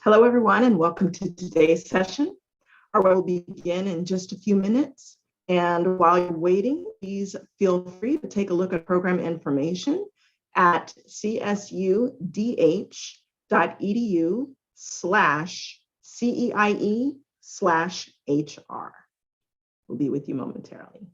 Hello, everyone, and welcome to today's session. Our will begin in just a few minutes. And while you're waiting, please feel free to take a look at program information at csudh.edu/CEIE/HR. We'll be with you momentarily.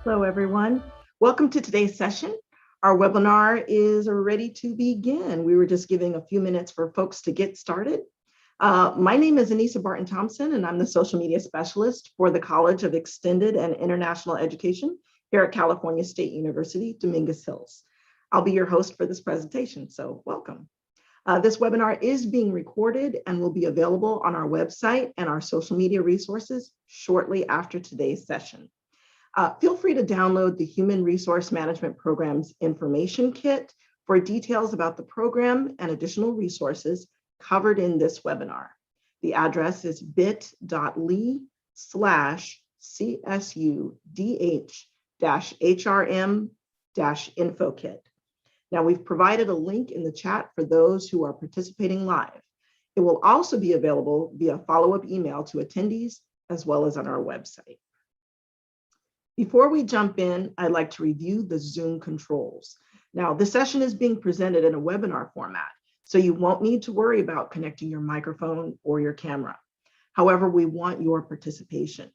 Hello, everyone. Welcome to today's session. Our webinar is ready to begin. We were just giving a few minutes for folks to get started. My name is Anissa Barton-Thompson, and I'm the social media specialist for the College of Extended and International Education here at California State University, Dominguez Hills. I'll be your host for this presentation, so welcome. This webinar is being recorded and will be available on our website and our social media resources shortly after today's session. Feel free to download the Human Resource Management Program's information kit for details about the program and additional resources covered in this webinar. The address is bit.ly/CSUDH-HRM-info kit. Now, we've provided a link in the chat for those who are participating live. It will also be available via follow-up email to attendees as well as on our website. Before we jump in, I'd like to review the Zoom controls. Now, the session is being presented in a webinar format, so you won't need to worry about connecting your microphone or your camera. However, we want your participation.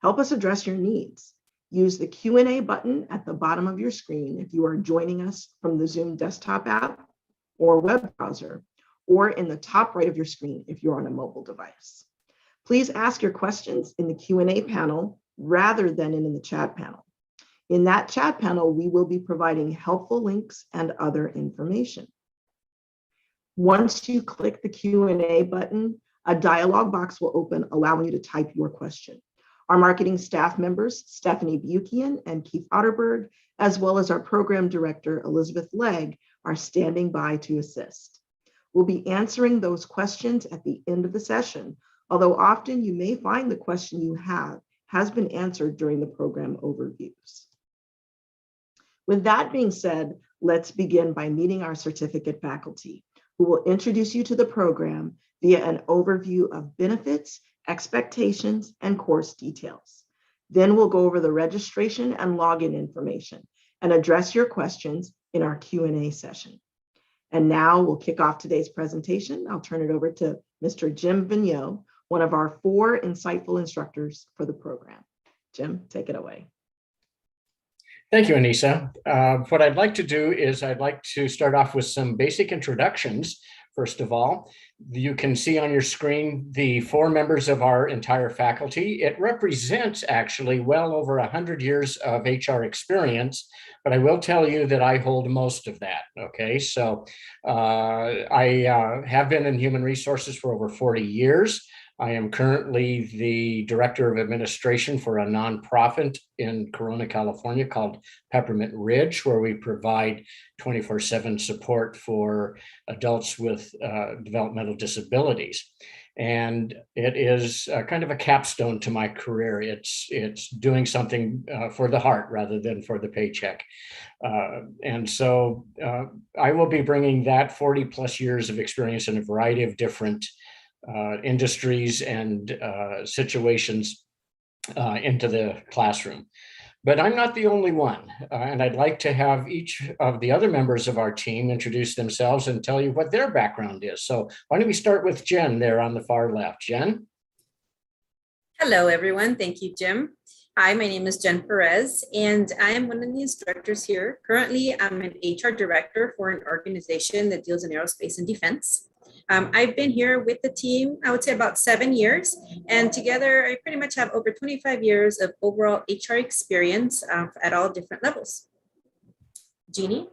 Help us address your needs. Use the Q&A button at the bottom of your screen if you are joining us from the Zoom desktop app or web browser, or in the top right of your screen if you're on a mobile device. Please ask your questions in the Q&A panel rather than in the chat panel. In that chat panel, we will be providing helpful links and other information. Once you click the Q&A button, a dialog box will open, allowing you to type your question. Our marketing staff members, Stephanie Bukian and Keith Otterberg, as well as our program director, Elizabeth Legg, are standing by to assist. We'll be answering those questions at the end of the session, although often you may find the question you have has been answered during the program overviews. With that being said, let's begin by meeting our certificate faculty, who will introduce you to the program via an overview of benefits, expectations, and course details. Then we'll go over the registration and login information and address your questions in our Q&A session. And now we'll kick off today's presentation. I'll turn it over to Mr. Jim Vigneau, one of our 4 insightful instructors for the program. Jim, take it away. Thank you, Anissa. What I'd like to do is I'd like to start off with some basic introductions. First of all, you can see on your screen the 4 members of our entire faculty. It represents actually well over 100 years of HR experience, but I will tell you that I hold most of that, okay? So I have been in human resources for over 40 years. I am currently the Director of Administration for a nonprofit in Corona, California called Peppermint Ridge, where we provide 24/7 support for adults with developmental disabilities. And it is kind of a capstone to my career. It's doing something for the heart rather than for the paycheck. And so I will be bringing that 40 plus years of experience in a variety of different industries and situations into the classroom. But I'm not the only one, and I'd like to have each of the other members of our team introduce themselves and tell you what their background is. So why don't we start with Jen there on the far left. Jen? Hello, everyone. Thank you, Jim. Hi, my name is Jen Perez, and I am one of the instructors here. Currently, I'm an HR director for an organization that deals in aerospace and defense. I've been here with the team, I would say about 7 years, and together I pretty much have over 25 years of overall HR experience at all different levels. Jeanie?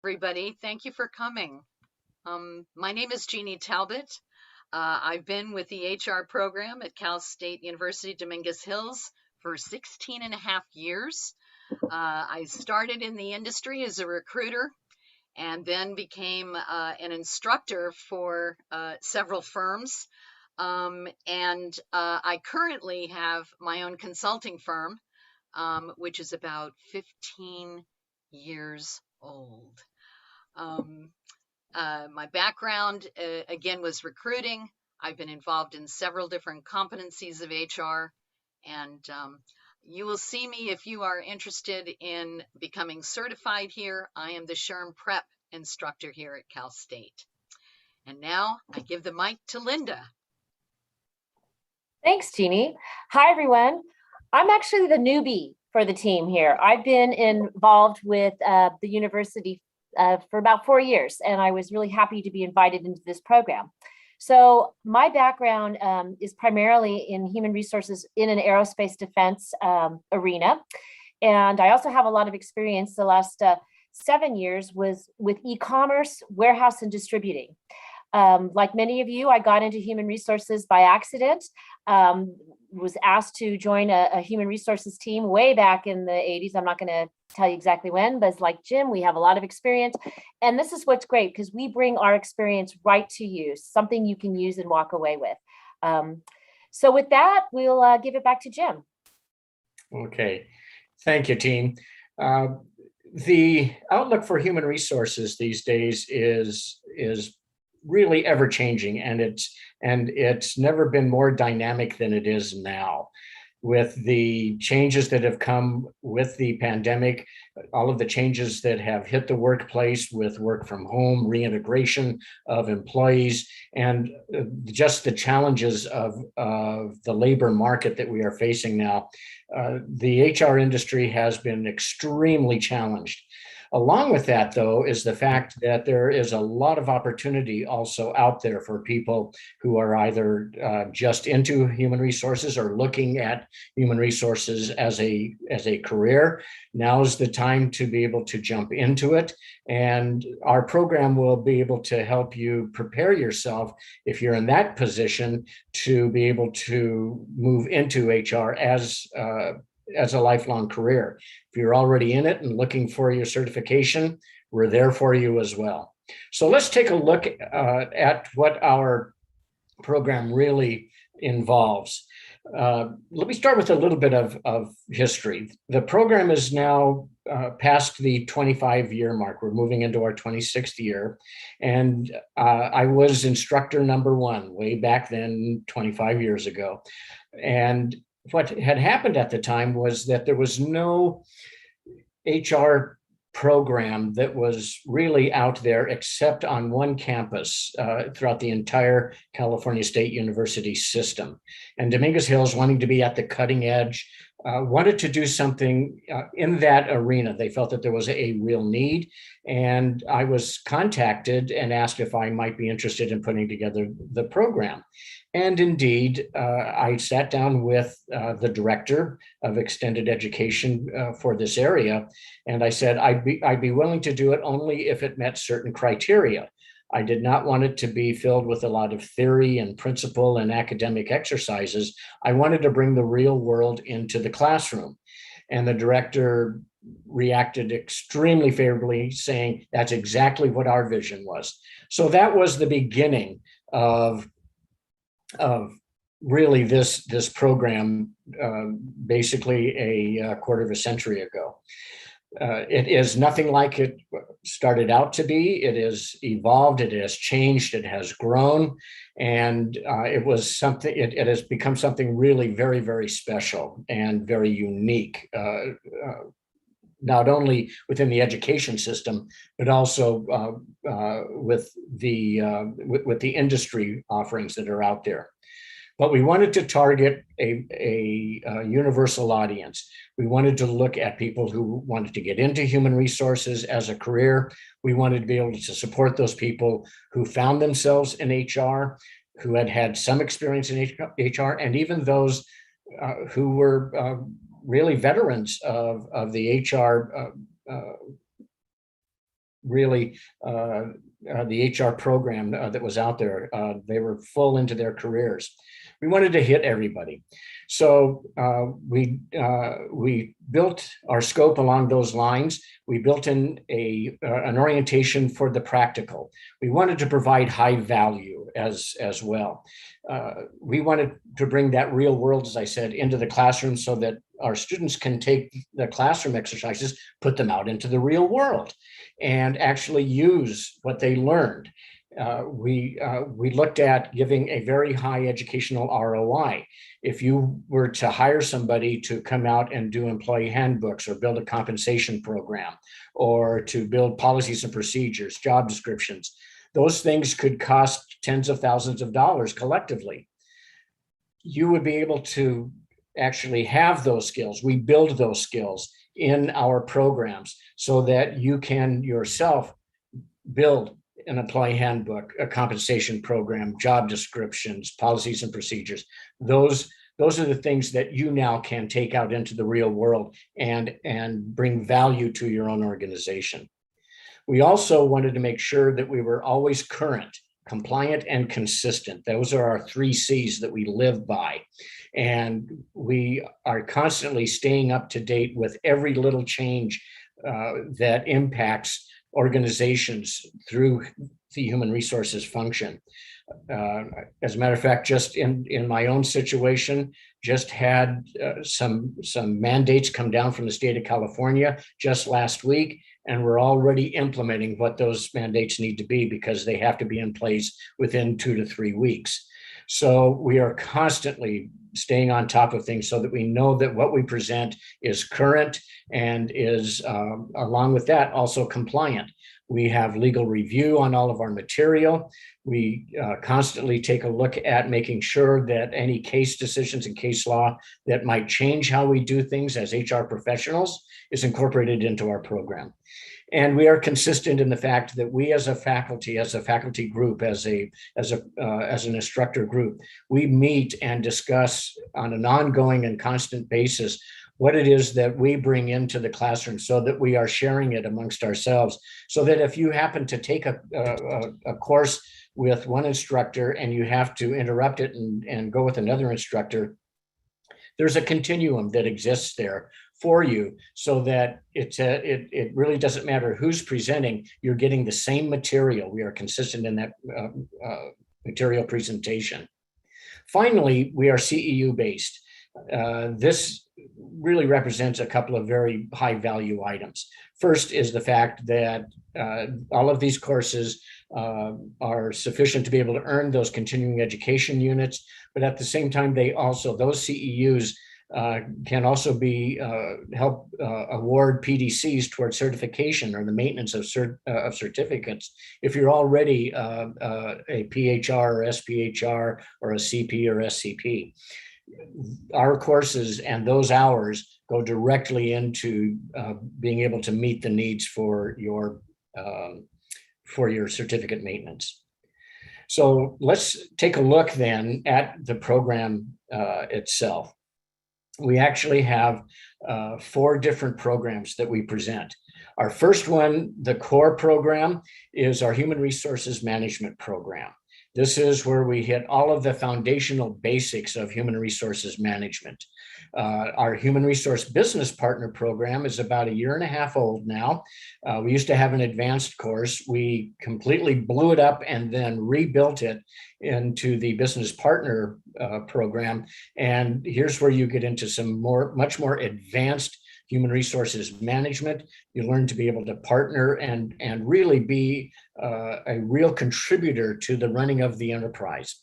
Everybody, thank you for coming. My name is Jeanie Talbot. I've been with the HR program at Cal State University, Dominguez Hills for 16 and a half years. I started in the industry as a recruiter and then became an instructor for several firms. I currently have my own consulting firm, which is about 15 years old. My background, again, was recruiting. I've been involved in several different competencies of HR, and you will see me if you are interested in becoming certified here. I am the SHRM instructor here at Cal State. And now I give the mic to Linda. Thanks, Jeanie. Hi, everyone. I'm actually the newbie for the team here. I've been involved with the university for about 4 years, and I was really happy to be invited into this program. So my background is primarily in human resources in an aerospace defense arena. And I also have a lot of experience the last 7 years with e-commerce, warehouse, and distributing. Like many of you, I got into human resources by accident, was asked to join a human resources team way back in the 80s. I'm not going to tell you exactly when, but it's like Jim, we have a lot of experience. And this is what's great because we bring our experience right to you, something you can use and walk away with. So with that, we'll give it back to Jim. Okay, thank you, team. The outlook for human resources these days is really ever changing, and it's never been more dynamic than it is now. With the changes that have come with the pandemic, all of the changes that have hit the workplace with work from home, reintegration of employees, and just the challenges of the labor market that we are facing now, the HR industry has been extremely challenged. Along with that, though, is the fact that there is a lot of opportunity also out there for people who are either just into human resources or looking at human resources as a career. Now is the time to be able to jump into it. And our program will be able to help you prepare yourself, if you're in that position, to be able to move into HR as a lifelong career. If you're already in it and looking for your certification, we're there for you as well. So let's take a look at what our program really involves. Let me start with a little bit of history. The program is now past the 25-year mark. We're moving into our 26th year. And I was instructor number one way back then, 25 years ago. And what had happened at the time was that there was no HR program that was really out there except on one campus throughout the entire California State University system. And Dominguez Hills, wanting to be at the cutting edge, wanted to do something in that arena. They felt that there was a real need. And I was contacted and asked if I might be interested in putting together the program. And indeed, I sat down with the director of extended education for this area. And I said, I'd be willing to do it only if it met certain criteria. I did not want it to be filled with a lot of theory and principle and academic exercises. I wanted to bring the real world into the classroom. And the director reacted extremely favorably, saying that's exactly what our vision was. So that was the beginning of really this program, basically a quarter of a century ago. It is nothing like it started out to be. It has evolved, it has changed, it has grown, and it was something. It has become something really very, very special and very unique. Not only within the education system, but also with the industry offerings that are out there. But we wanted to target a universal audience. We wanted to look at people who wanted to get into human resources as a career. We wanted to be able to support those people who found themselves in HR, who had some experience in HR, and even those who were really veterans of the HR, the HR program that was out there. They were full into their careers. We wanted to hit everybody. So we built our scope along those lines. We built in an orientation for the practical. We wanted to provide high value as well. We wanted to bring that real world, as I said, into the classroom so that our students can take the classroom exercises, put them out into the real world, and actually use what they learned. We looked at giving a very high educational ROI. If you were to hire somebody to come out and do employee handbooks or build a compensation program or to build policies and procedures, job descriptions, those things could cost tens of thousands of dollars collectively. You would be able to actually have those skills. We build those skills in our programs so that you can yourself build an employee handbook, a compensation program, job descriptions, policies and procedures. Those are the things that you now can take out into the real world and bring value to your own organization. We also wanted to make sure that we were always current, compliant, and consistent. Those are our 3 C's that we live by. And we are constantly staying up to date with every little change that impacts organizations through the human resources function. As a matter of fact, just in my own situation, just had some mandates come down from the state of California just last week, and we're already implementing what those mandates need to be because they have to be in place within 2 to 3 weeks. So we are constantly staying on top of things so that we know that what we present is current and is, along with that, also compliant. We have legal review on all of our material. We constantly take a look at making sure that any case decisions and case law that might change how we do things as HR professionals is incorporated into our program. And we are consistent in the fact that we as a faculty group, as an instructor group, we meet and discuss on an ongoing and constant basis what it is that we bring into the classroom so that we are sharing it amongst ourselves. So that if you happen to take a course with one instructor and you have to interrupt it and go with another instructor, there's a continuum that exists there for you so that it really doesn't matter who's presenting, you're getting the same material. We are consistent in that material presentation. Finally, we are CEU based. This really represents a couple of very high value items. First is the fact that all of these courses are sufficient to be able to earn those continuing education units, but at the same time, those CEUs can also be help award PDCs towards certification or the maintenance of certificates. If you're already a PHR or SPHR or a CP or SCP, our courses and those hours go directly into being able to meet the needs for your certificate maintenance. So let's take a look then at the program itself. We actually have 4 different programs that we present. Our first one, the core program, is our Human Resources Management program. This is where we hit all of the foundational basics of human resources management. Our Human Resource Business Partner program is about 1.5 years old now. We used to have an advanced course. We completely blew it up and then rebuilt it into the Business Partner program. And here's where you get into some much more advanced human resources management. You learn to be able to partner and really be a real contributor to the running of the enterprise,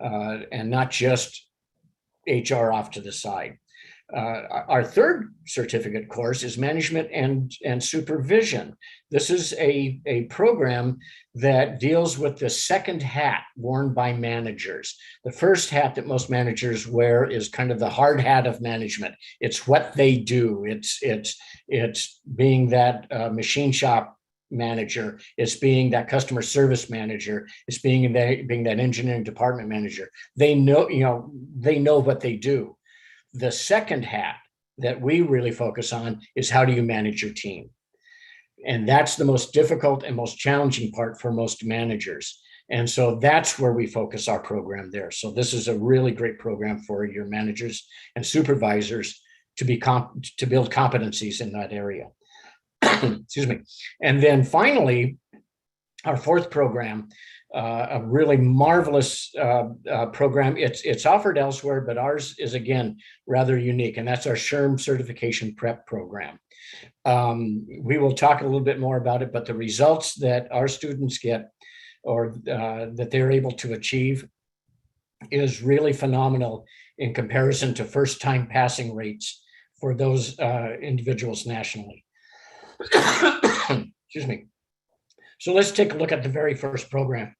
and not just HR off to the side. Our third certificate course is Management and Supervision. This is a program that deals with the second hat worn by managers. The first hat that most managers wear is kind of the hard hat of management. It's what they do. It's being that machine shop manager. It's being that customer service manager. It's being that engineering department manager. They know what they do. The second hat that we really focus on is how do you manage your team? And that's the most difficult and most challenging part for most managers. And so that's where we focus our program there. So this is a really great program for your managers and supervisors to build competencies in that area. Excuse me. And then finally, our fourth program, a really marvelous program. It's offered elsewhere, but ours is, again, rather unique, and that's our SHRM certification prep program. We will talk a little bit more about it, but the results that our students get or that they're able to achieve is really phenomenal in comparison to first-time passing rates for those individuals nationally. Excuse me. So let's take a look at the very first program.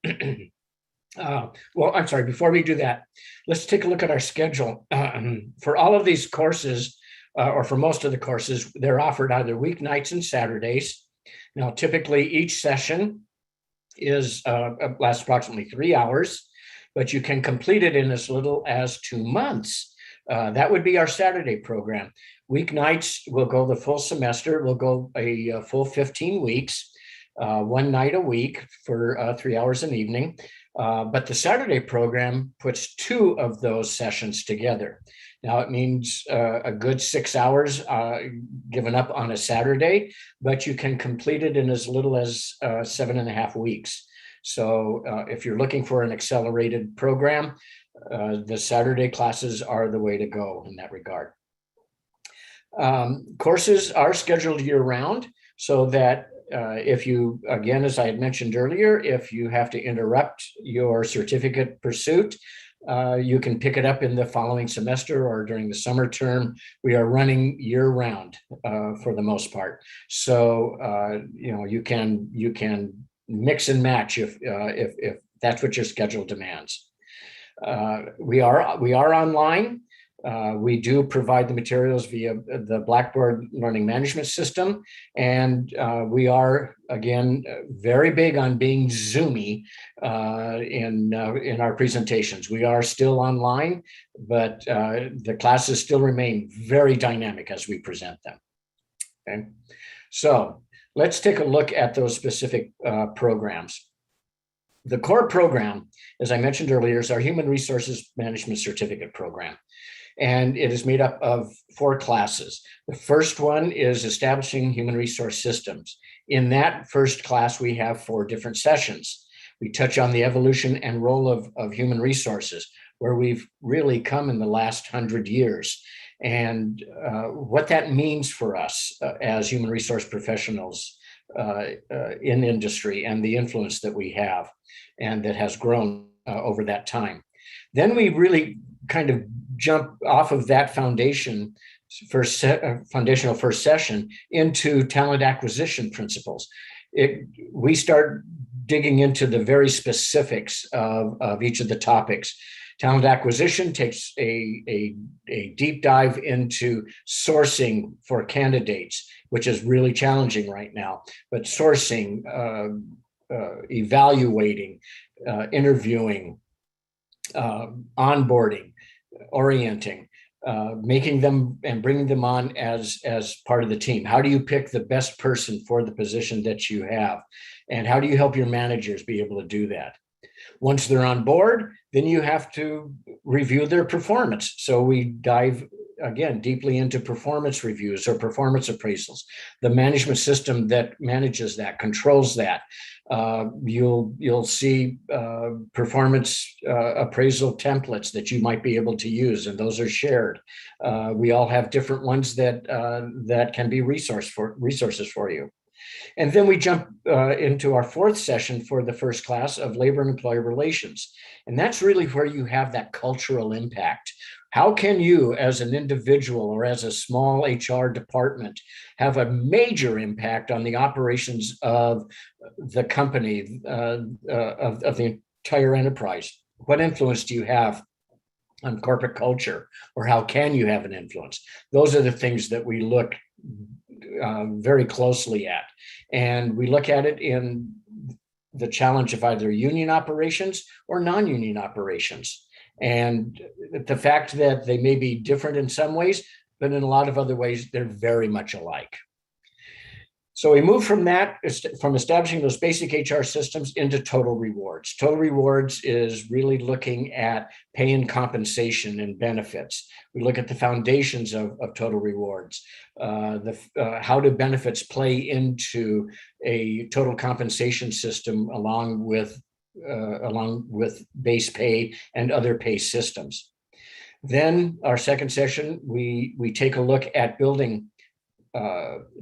Well, I'm sorry, before we do that, let's take a look at our schedule. For all of these courses, or for most of the courses, they're offered either weeknights and Saturdays. Now, typically each session lasts approximately 3 hours, but you can complete it in as little as 2 months. That would be our Saturday program. Weeknights will go the full semester. We'll go a full 15 weeks. 1 night a week for 3 hours an evening. But the Saturday program puts 2 of those sessions together. Now it means a good 6 hours given up on a Saturday, but you can complete it in as little as 7.5 weeks. So if you're looking for an accelerated program, the Saturday classes are the way to go in that regard. Courses are scheduled year-round so that if you, again, as I had mentioned earlier, if you have to interrupt your certificate pursuit, you can pick it up in the following semester or during the summer term. We are running year-round for the most part. So you can mix and match if that's what your schedule demands. We are online. We do provide the materials via the Blackboard Learning Management System, and we are, again, very big on being Zoomy in our presentations. We are still online, but the classes still remain very dynamic as we present them. Okay, so let's take a look at those specific programs. The core program, as I mentioned earlier, is our Human Resources Management Certificate program. And it is made up of 4 classes. The first one is establishing human resource systems. In that first class, we have 4 different sessions. We touch on the evolution and role of human resources, where we've really come in the last 100 years, and what that means for us as human resource professionals in industry, and the influence that we have and that has grown over that time. Then we really kind of jump off of that foundational first session into talent acquisition principles. We start digging into the very specifics of each of the topics. Talent acquisition takes a deep dive into sourcing for candidates, which is really challenging right now, but sourcing, evaluating, interviewing, onboarding, orienting, making them and bringing them on as part of the team. How do you pick the best person for the position that you have? And how do you help your managers be able to do that? Once they're on board, then you have to review their performance. So we dive again deeply into performance reviews or performance appraisals, the management system that manages that, controls that. You'll see performance appraisal templates that you might be able to use, and those are shared. We all have different ones that can be resources for you. And then we jump into our fourth session for the first class of labor and employer relations. And that's really where you have that cultural impact. How can you, as an individual or as a small HR department, have a major impact on the operations of the company, of the entire enterprise? What influence do you have on corporate culture, or how can you have an influence? Those are the things that we look very closely at. And we look at it in the challenge of either union operations or non-union operations. And the fact that they may be different in some ways, but in a lot of other ways, they're very much alike. So we move from that, from establishing those basic HR systems into total rewards. Total rewards is really looking at pay and compensation and benefits. We look at the foundations of total rewards, how do benefits play into a total compensation system along with base pay and other pay systems. Then our second session, we take a look at building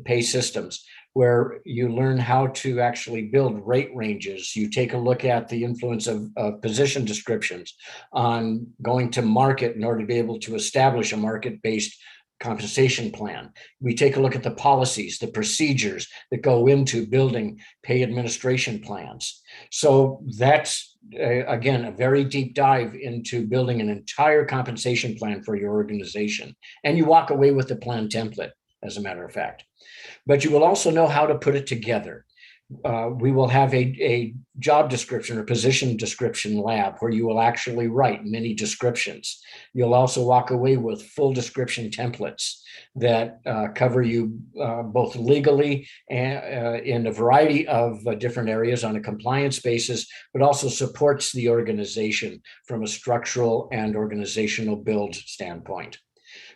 pay systems, where you learn how to actually build rate ranges. You take a look at the influence of position descriptions on going to market in order to be able to establish a market-based compensation plan. We take a look at the policies, the procedures that go into building pay administration plans. So that's, again, a very deep dive into building an entire compensation plan for your organization. And you walk away with the plan template, as a matter of fact. But you will also know how to put it together. We will have a job description or position description lab where you will actually write many descriptions. You'll also walk away with full description templates that cover you both legally and in a variety of different areas on a compliance basis, but also supports the organization from a structural and organizational build standpoint.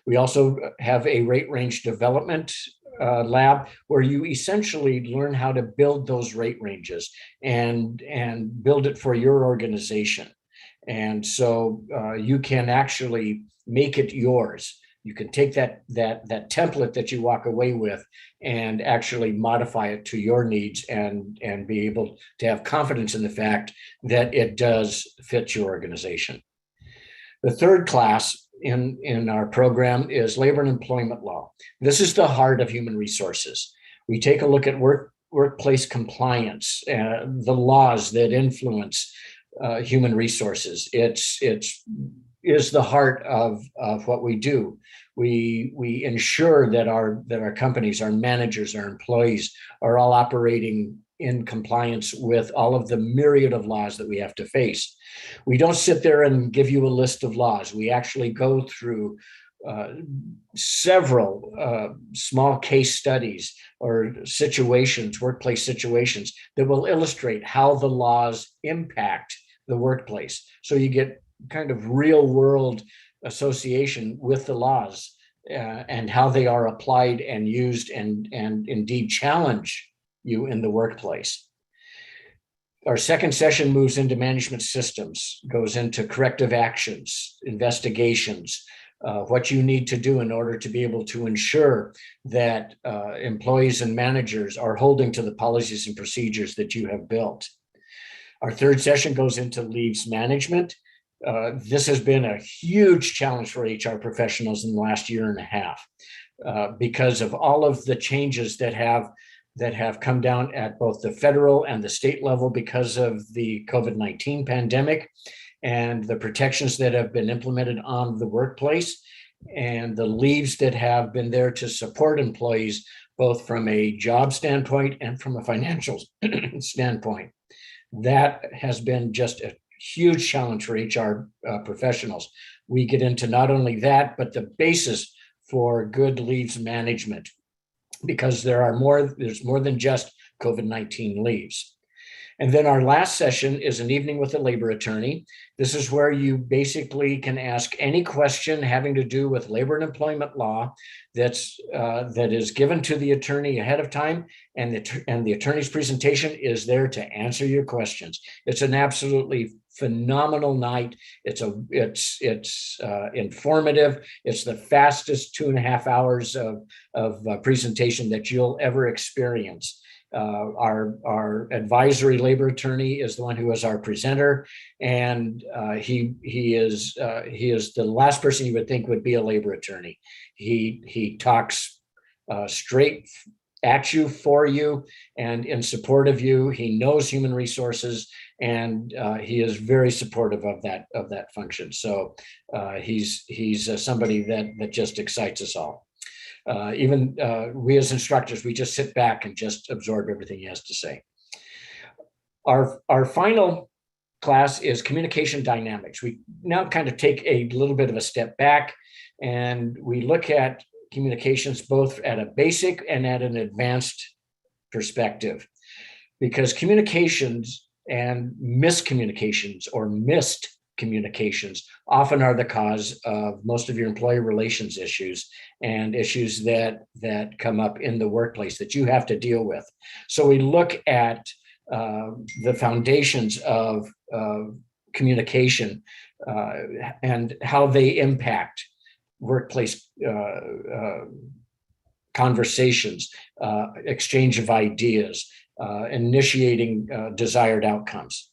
We also have a rate range development lab where you essentially learn how to build those rate ranges and build it for your organization. And so you can actually make it yours. You can take that template that you walk away with and actually modify it to your needs and be able to have confidence in the fact that it does fit your organization. The third class in our program is labor and employment law. This is the heart of human resources. We take a look at workplace compliance, the laws that influence human resources. It is the heart of what we do. We ensure that our companies, our managers, our employees are all operating in compliance with all of the myriad of laws that we have to face. We don't sit there and give you a list of laws. We actually go through several small case studies or situations, workplace situations, that will illustrate how the laws impact the workplace. So you get kind of real world association with the laws and how they are applied and used and indeed challenge you in the workplace. Our second session moves into management systems, goes into corrective actions, investigations, what you need to do in order to be able to ensure that employees and managers are holding to the policies and procedures that you have built. Our third session goes into leaves management. This has been a huge challenge for HR professionals in the last year and a half because of all of the changes that have come down at both the federal and the state level because of the COVID-19 pandemic and the protections that have been implemented on the workplace and the leaves that have been there to support employees, both from a job standpoint and from a financial standpoint. That has been just a huge challenge for HR professionals. We get into not only that, but the basis for good leaves management, because there's more than just COVID-19 leaves. And then our last session is an evening with a labor attorney. This is where you basically can ask any question having to do with labor and employment law that is given to the attorney ahead of time, and the attorney's presentation is there to answer your questions. It's an absolutely phenomenal night. It's informative. It's the fastest 2.5 hours of presentation that you'll ever experience. Our advisory labor attorney is the one who is our presenter, and he is the last person you would think would be a labor attorney. He talks straight at you, for you, and in support of you. He knows human resources, and he is very supportive of that function. So he's somebody that just excites us all. Even we as instructors, we just sit back and just absorb everything he has to say. Our final class is communication dynamics. We now kind of take a little bit of a step back, and we look at communications both at a basic and at an advanced perspective, because communications and miscommunications or missed communications often are the cause of most of your employee relations issues and issues that come up in the workplace that you have to deal with. So we look at the foundations of communication and how they impact workplace conversations, exchange of ideas, initiating desired outcomes.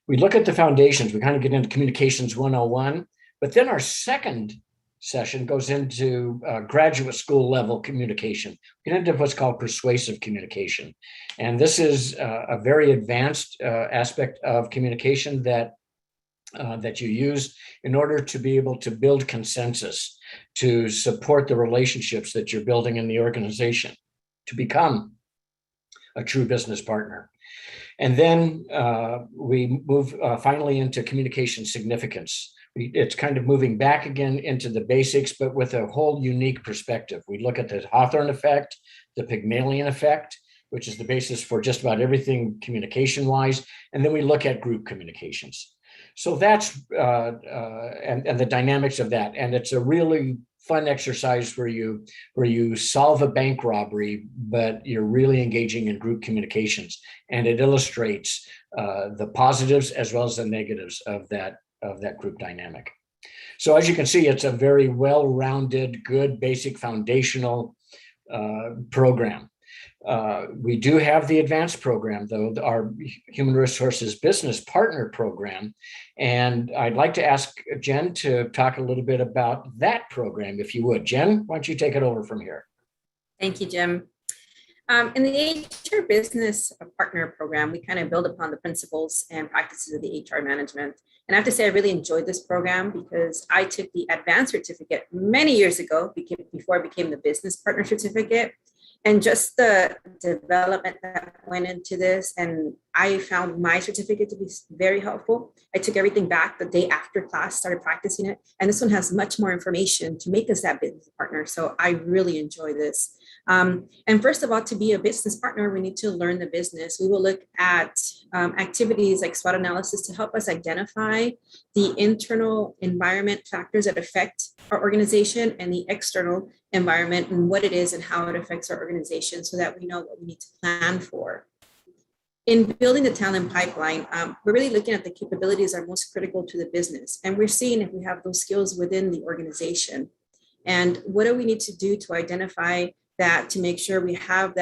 We look at the foundations, we kind of get into communications 101, but then our second session goes into graduate school level communication. We get into what's called persuasive communication. And this is a very advanced aspect of communication that you use in order to be able to build consensus, to support the relationships that you're building in the organization, to become a true business partner. And then we move finally into communication significance. It's kind of moving back again into the basics, but with a whole unique perspective. We look at the Hawthorne effect, the Pygmalion effect, which is the basis for just about everything communication-wise. And then we look at group communications. So that's, and the dynamics of that. And it's a really fun exercise where you solve a bank robbery, but you're really engaging in group communications. And it illustrates the positives as well as the negatives of that group dynamic. So as you can see, it's a very well-rounded, good, basic foundational program. We do have the advanced program, though, our Human Resources Business Partner Program. And I'd like to ask Jen to talk a little bit about that program, if you would. Jen, why don't you take it over from here? Thank you, Jim. In the HR Business Partner Program, we kind of build upon the principles and practices of the HR management. And I have to say, I really enjoyed this program because I took the advanced certificate many years ago, before I became the business partner certificate. And just the development that went into this, and I found my certificate to be very helpful. I took everything back the day after class, started practicing it. And this one has much more information to make us that business partner. So I really enjoy this. And first of all, to be a business partner, we need to learn the business. We will look at activities like SWOT analysis to help us identify the internal environment factors that affect our organization and the external environment and what it is and how it affects our organization so that we know what we need to plan for. In building the talent pipeline, we're really looking at the capabilities that are most critical to the business. And we're seeing if we have those skills within the organization. And what do we need to do to identify that, to make sure we have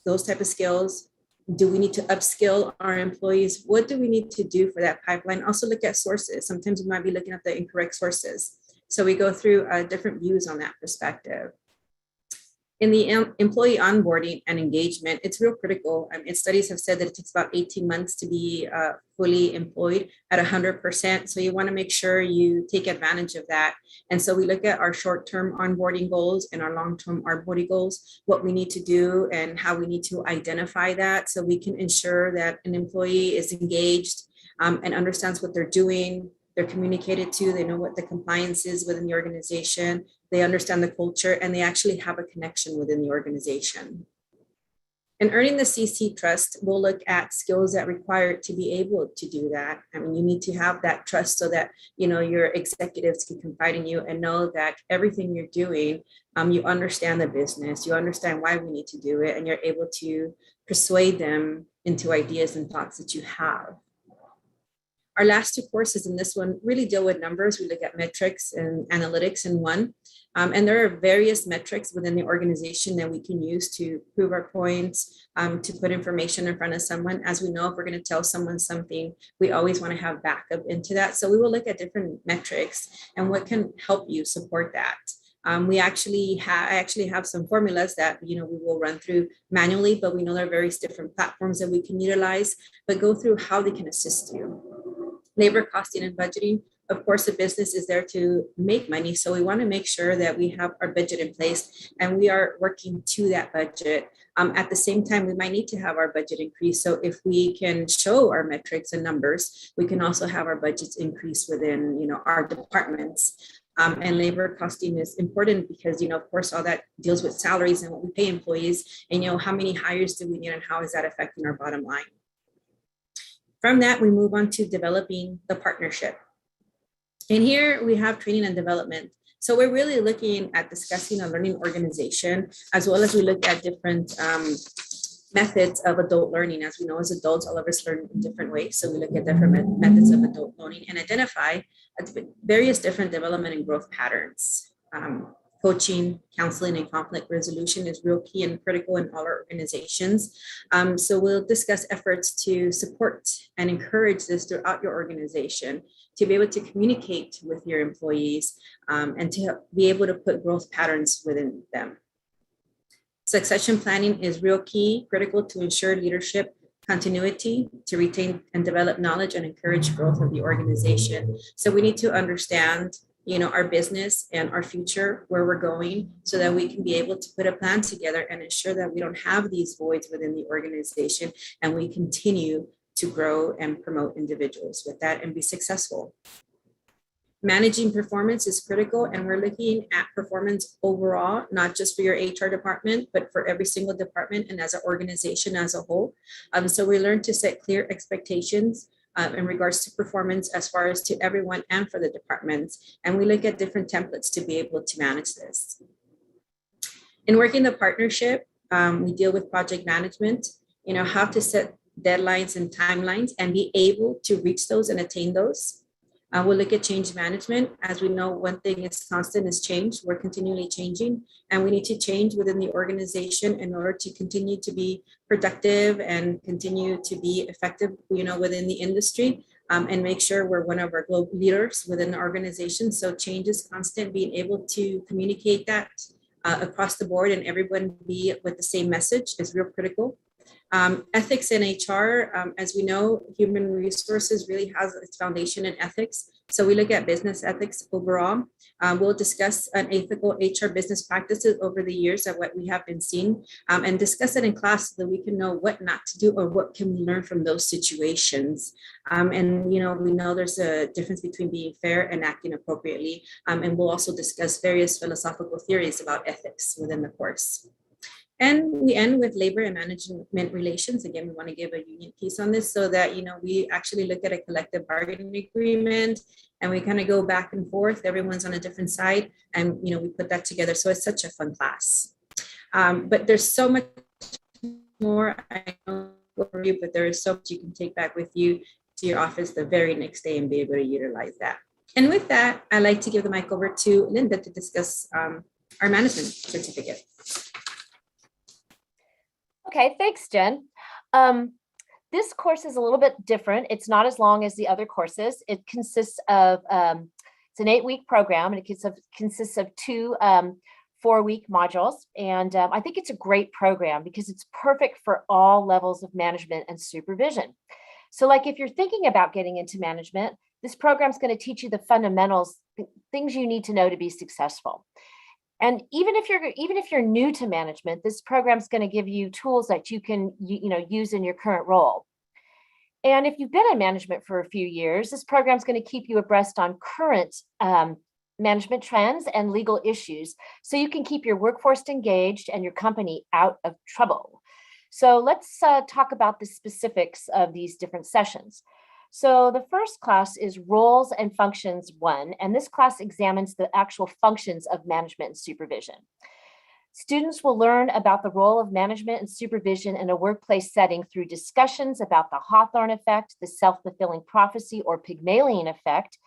those type of skills? Do we need to upskill our employees? What do we need to do for that pipeline? Also look at sources. Sometimes we might be looking at the incorrect sources. So we go through different views on that perspective. In the employee onboarding and engagement, it's real critical. Studies have said that it takes about 18 months to be fully employed at 100%. So you want to make sure you take advantage of that. And so we look at our short-term onboarding goals and our long-term onboarding goals, what we need to do and how we need to identify that so we can ensure that an employee is engaged and understands what they're doing. They're communicated to, they know what the compliance is within the organization, they understand the culture, and they actually have a connection within the organization. In earning the CC trust, we'll look at skills that require to be able to do that. I mean, you need to have that trust so that, your executives can confide in you and know that everything you're doing, you understand the business, you understand why we need to do it, and you're able to persuade them into ideas and thoughts that you have. Our last two courses in this one really deal with numbers. We look at metrics and analytics in one. And there are various metrics within the organization that we can use to prove our points, to put information in front of someone. As we know, if we're going to tell someone something, we always want to have backup into that. So we will look at different metrics and what can help you support that. I actually have some formulas that we will run through manually, but we know there are various different platforms that we can utilize, but go through how they can assist you. Labor costing and budgeting. Of course, the business is there to make money. So we want to make sure that we have our budget in place and we are working to that budget. At the same time, we might need to have our budget increase. So if we can show our metrics and numbers, we can also have our budgets increase within our departments. And labor costing is important because, of course, all that deals with salaries and what we pay employees and, how many hires do we need and how is that affecting our bottom line? From that, we move on to developing the partnership. And here we have training and development. So we're really looking at discussing a learning organization, as well as we look at different methods of adult learning. As we know, as adults, all of us learn in different ways. So we look at different methods of adult learning and identify various different development and growth patterns. Coaching, counseling, and conflict resolution is real key and critical in all our organizations. So we'll discuss efforts to support and encourage this throughout your organization, to be able to communicate with your employees and to be able to put growth patterns within them. Succession planning is real key, critical to ensure leadership continuity, to retain and develop knowledge and encourage growth of the organization. So we need to understand our business and our future, where we're going, so that we can be able to put a plan together and ensure that we don't have these voids within the organization and we continue to grow and promote individuals with that and be successful. Managing performance is critical, and we're looking at performance overall, not just for your HR department, but for every single department and as an organization as a whole. So we learn to set clear expectations in regards to performance as far as to everyone and for the departments. And we look at different templates to be able to manage this. In working the partnership, we deal with project management, how to set deadlines and timelines and be able to reach those and attain those. We'll look at change management. As we know, one thing is constant is change. We're continually changing, and we need to change within the organization in order to continue to be productive and continue to be effective, within the industry, and make sure we're one of our global leaders within the organization. So change is constant. Being able to communicate that across the board and everyone be with the same message is real critical. Ethics in HR, as we know, human resources really has its foundation in ethics. So we look at business ethics overall. We'll discuss an ethical HR business practices over the years of what we have been seeing, and discuss it in class so that we can know what not to do or what can we learn from those situations. And we know there's a difference between being fair and acting appropriately. And we'll also discuss various philosophical theories about ethics within the course. And we end with labor and management relations. Again, we want to give a union piece on this so that, we actually look at a collective bargaining agreement and we kind of go back and forth. Everyone's on a different side and, we put that together. So it's such a fun class. But there's so much more. I know overview, but there is so much you can take back with you to your office the very next day and be able to utilize that. And with that, I'd like to give the mic over to Linda to discuss our management certificate. Okay, thanks, Jen. This course is a little bit different. It's not as long as the other courses. It consists of, it's an 8-week program, and it consists of 2 4-week modules. And I think it's a great program because it's perfect for all levels of management and supervision. So like if you're thinking about getting into management, this program is going to teach you the fundamentals, things you need to know to be successful. And even if you're new to management, this program is going to give you tools that you can use in your current role. And if you've been in management for a few years, this program is going to keep you abreast on current management trends and legal issues, so you can keep your workforce engaged and your company out of trouble. So let's talk about the specifics of these different sessions. So the first class is Roles and Functions 1, and this class examines the actual functions of management and supervision. Students will learn about the role of management and supervision in a workplace setting through discussions about the Hawthorne effect, the self-fulfilling prophecy or Pygmalion effect,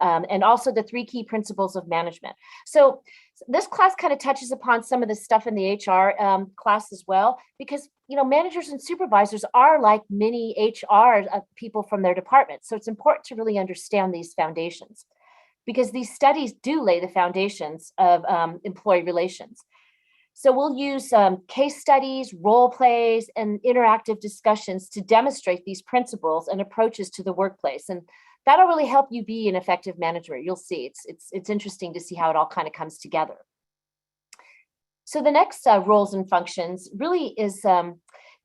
and also the 3 key principles of management. So this class kind of touches upon some of the stuff in the HR class as well, because managers and supervisors are like mini HR people from their department. So it's important to really understand these foundations, because these studies do lay the foundations of employee relations. So we'll use case studies, role plays, and interactive discussions to demonstrate these principles and approaches to the workplace. And that'll really help you be an effective manager. You'll see, it's interesting to see how it all kind of comes together. So the next roles and functions really is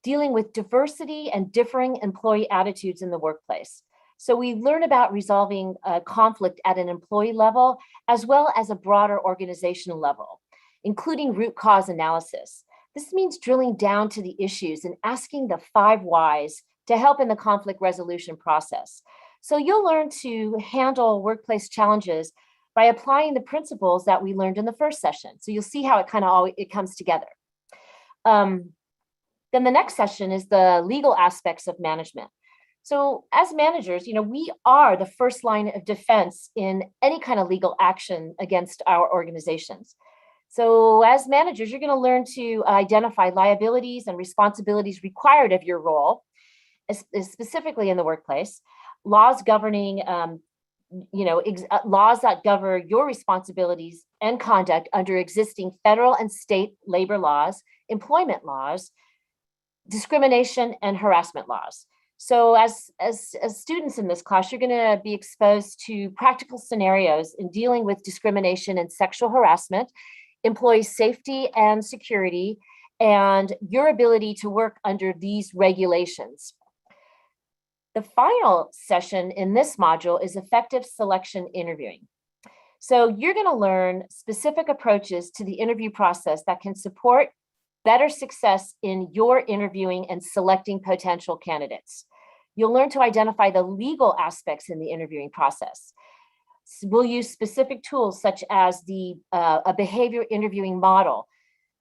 dealing with diversity and differing employee attitudes in the workplace. So we learn about resolving conflict at an employee level, as well as a broader organizational level, including root cause analysis. This means drilling down to the issues and asking the 5 whys to help in the conflict resolution process. So you'll learn to handle workplace challenges by applying the principles that we learned in the first session. So you'll see how it kind of it comes together. Then the next session is the legal aspects of management. So as managers, we are the first line of defense in any kind of legal action against our organizations. So as managers, you're going to learn to identify liabilities and responsibilities required of your role, specifically in the workplace, laws governing, laws that govern your responsibilities and conduct under existing federal and state labor laws, employment laws, discrimination and harassment laws. So as students in this class, you're going to be exposed to practical scenarios in dealing with discrimination and sexual harassment, employee safety and security, and your ability to work under these regulations. The final session in this module is effective selection interviewing. So you're going to learn specific approaches to the interview process that can support better success in your interviewing and selecting potential candidates. You'll learn to identify the legal aspects in the interviewing process. We'll use specific tools such as a behavior interviewing model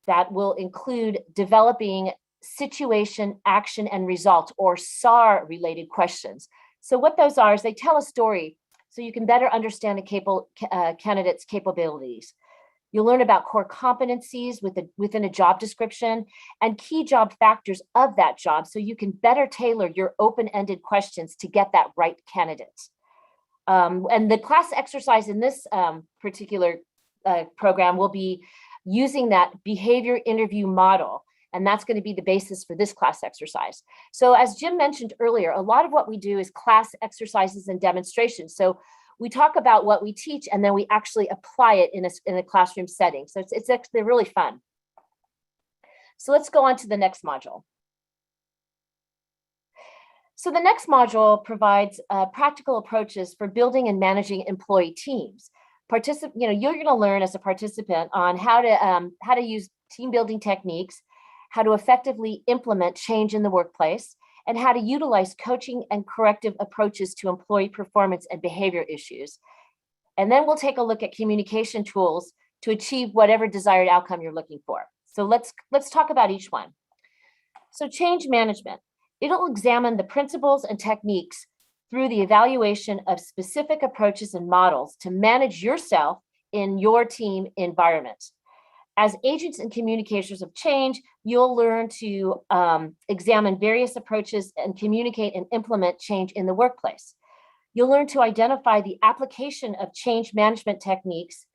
that will include developing situation, action, and result, or SAR related questions. So what those are is they tell a story so you can better understand the candidate's capabilities. You'll learn about core competencies within a job description and key job factors of that job, so you can better tailor your open-ended questions to get that right candidate. And the class exercise in this particular program will be using that behavior interview model. And that's going to be the basis for this class exercise. So as Jim mentioned earlier, a lot of what we do is class exercises and demonstrations. So we talk about what we teach, and then we actually apply it in a classroom setting. So it's actually really fun. So let's go on to the next module. So the next module provides practical approaches for building and managing employee teams. You're going to learn as a participant on how to use team building techniques, how to effectively implement change in the workplace, and how to utilize coaching and corrective approaches to employee performance and behavior issues. And then we'll take a look at communication tools to achieve whatever desired outcome you're looking for. So let's talk about each one. So change management. It'll examine the principles and techniques through the evaluation of specific approaches and models to manage yourself in your team environment. As agents and communicators of change, you'll learn to examine various approaches and communicate and implement change in the workplace. You'll learn to identify the application of change management techniques,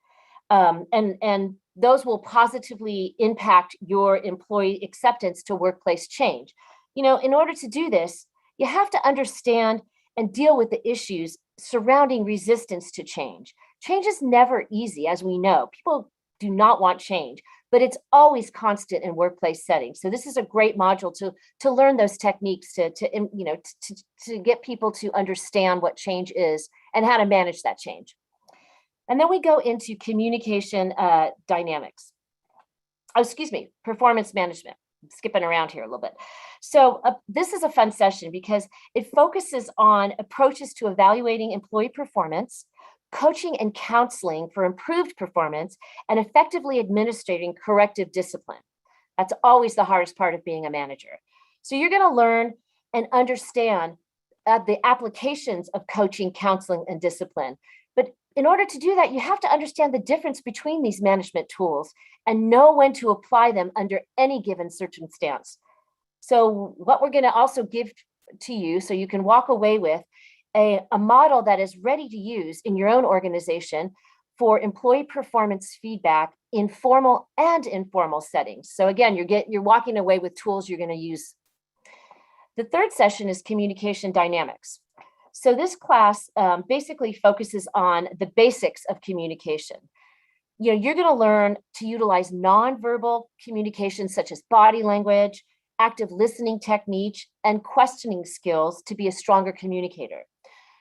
and those will positively impact your employee acceptance to workplace change. You know, in order to do this, you have to understand and deal with the issues surrounding resistance to change. Change is never easy, as we know. People do not want change, but it's always constant in workplace settings. So this is a great module to learn those techniques to get people to understand what change is and how to manage that change. And then we go into communication dynamics. Oh, excuse me, performance management. I'm skipping around here a little bit. So this is a fun session because it focuses on approaches to evaluating employee performance, coaching and counseling for improved performance, and effectively administrating corrective discipline. That's always the hardest part of being a manager. So you're going to learn and understand the applications of coaching, counseling, and discipline. But in order to do that, you have to understand the difference between these management tools and know when to apply them under any given circumstance. So what we're going to also give to you so you can walk away with a model that is ready to use in your own organization for employee performance feedback in formal and informal settings. So again, you're walking away with tools you're going to use. The third session is communication dynamics. So this class basically focuses on the basics of communication. You know, you're going to learn to utilize nonverbal communication such as body language, active listening technique, and questioning skills to be a stronger communicator.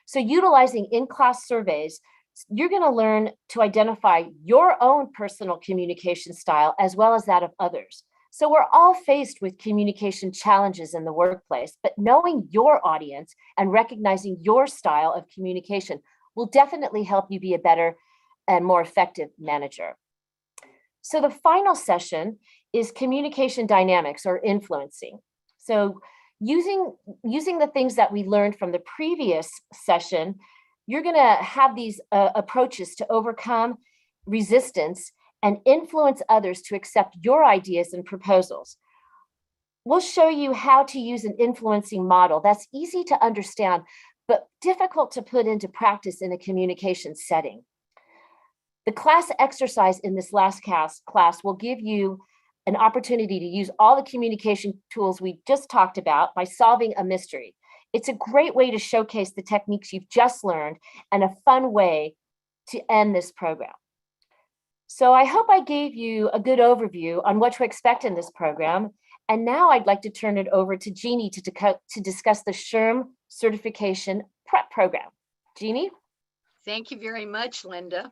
So utilizing in-class surveys, you're going to learn to identify your own personal communication style as well as that of others. So we're all faced with communication challenges in the workplace, but knowing your audience and recognizing your style of communication will definitely help you be a better and more effective manager. So the final session is communication dynamics or influencing. So using the things that we learned from the previous session, you're going to have these approaches to overcome resistance and influence others to accept your ideas and proposals. We'll show you how to use an influencing model that's easy to understand, but difficult to put into practice in a communication setting. The class exercise in this last class will give you an opportunity to use all the communication tools we just talked about by solving a mystery. It's a great way to showcase the techniques you've just learned and a fun way to end this program. So I hope I gave you a good overview on what to expect in this program. And now I'd like to turn it over to Jeanie to discuss the SHRM certification prep program. Jeanie? Thank you very much, Linda.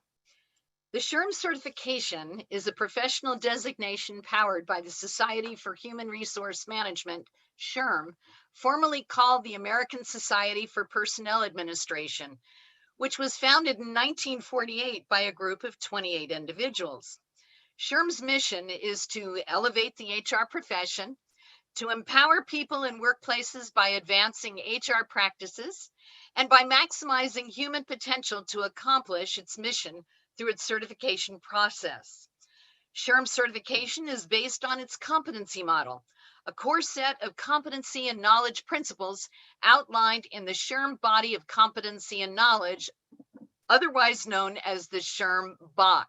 The SHRM certification is a professional designation powered by the Society for Human Resource Management, SHRM, formerly called the American Society for Personnel Administration, which was founded in 1948 by a group of 28 individuals. SHRM's mission is to elevate the HR profession, to empower people in workplaces by advancing HR practices, and by maximizing human potential to accomplish its mission through its certification process. SHRM certification is based on its competency model, a core set of competency and knowledge principles outlined in the SHRM body of competency and knowledge, otherwise known as the SHRM BOK.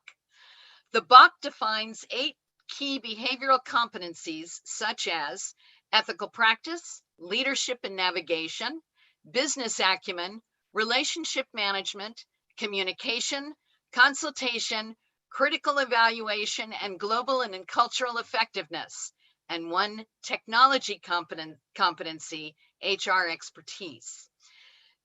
The BOK defines 8 key behavioral competencies such as ethical practice, leadership and navigation, business acumen, relationship management, communication, consultation, critical evaluation, and global and cultural effectiveness, and 1 technology competency, HR expertise.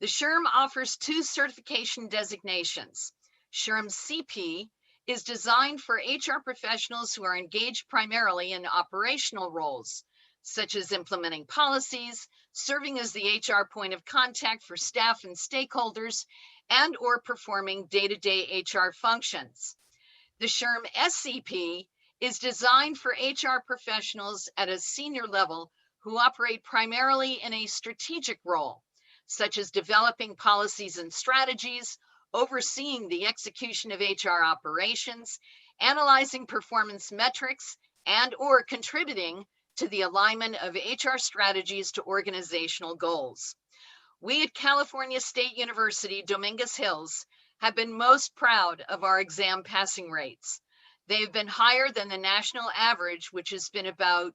The SHRM offers 2 certification designations. SHRM CP is designed for HR professionals who are engaged primarily in operational roles, such as implementing policies, serving as the HR point of contact for staff and stakeholders, and or performing day-to-day HR functions. The SHRM SCP is designed for HR professionals at a senior level who operate primarily in a strategic role, such as developing policies and strategies, overseeing the execution of HR operations, analyzing performance metrics, and/or contributing to the alignment of HR strategies to organizational goals. We at California State University, Dominguez Hills, have been most proud of our exam passing rates. They've been higher than the national average, which has been about